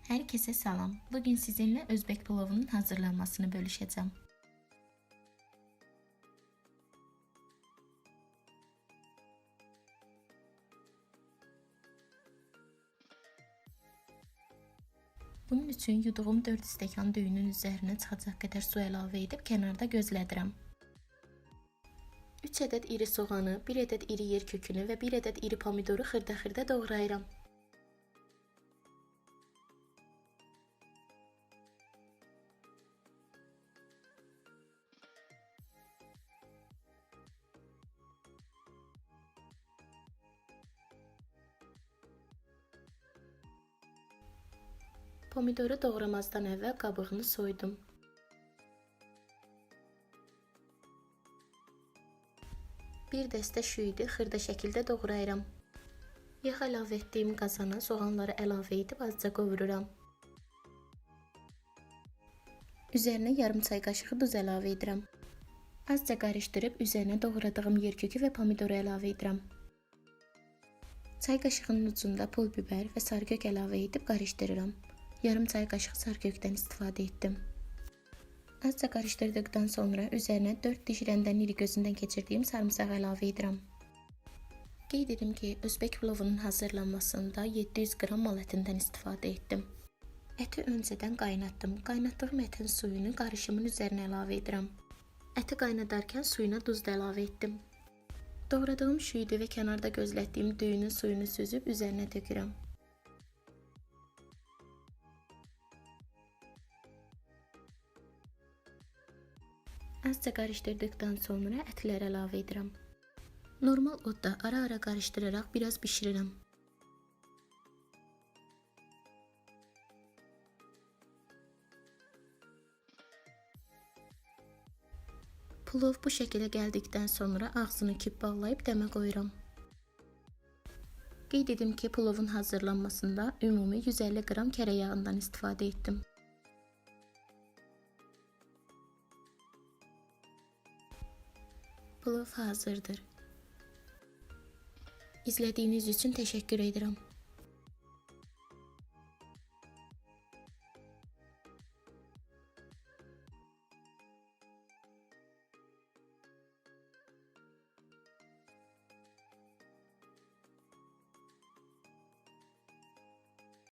Herkese salam. Bugün sizinle Özbek pilavının hazırlanmasını bölüşeceğim. Bunun üçün yuduğum 4 stəkan düyünün üzərinə çıxacaq qədər su əlavə edib kənarda gözlədirəm. 3 ədəd iri soğanı, 1 ədəd iri yer kökünü və 1 ədəd iri pomidoru xırda-xırda doğrayıram. Pomidoru doğramazdan əvvəl qabığını soydum. Bir dəstə şüyüdü xırda şəkildə doğrayıram. Yağ əlavə etdiyim qazana soğanları əlavə edib azca qovururam. Üzərinə yarım çay qaşığı duz əlavə edirəm. Azca qarışdırıb üzərinə doğradığım yer kökü və pomidoru əlavə edirəm. Çay qaşığının ucunda pul biber və sarı kök əlavə edib qarışdırıram. Yarım çay qaşıq sarı kökdən istifadə etdim. Azca qarışdırdıqdan sonra üzərinə 4 diş rəndənin iri gözündən keçirdiyim sarımsaq əlavə edirəm. Qeyd edim ki, Özbek pilavının hazırlanmasında 700 qram mal ətindən istifadə etdim. Əti öncədən qaynatdım. Qaynatdığım ətin suyunu qarışımın üzərinə əlavə edirəm. Əti qaynadarkən suyuna duz da əlavə etdim. Doğradığım şüyüdü və kənarda gözlətdiyim düyünün suyunu süzüb üzərinə tökürəm. Azca qarışdırdıqdan sonra ətləri əlavə edirəm. Normal odda ara-ara qarışdıraraq biraz bişirirəm. Plov bu şəkildə gəldikdən sonra ağzını küp bağlayıb dəmə qoyuram. Qeyd edim ki, plovun hazırlanmasında ümumi 150 qram kərə yağından istifadə etdim. Plov hazırdır. İzlədiyiniz üçün təşəkkür edirəm.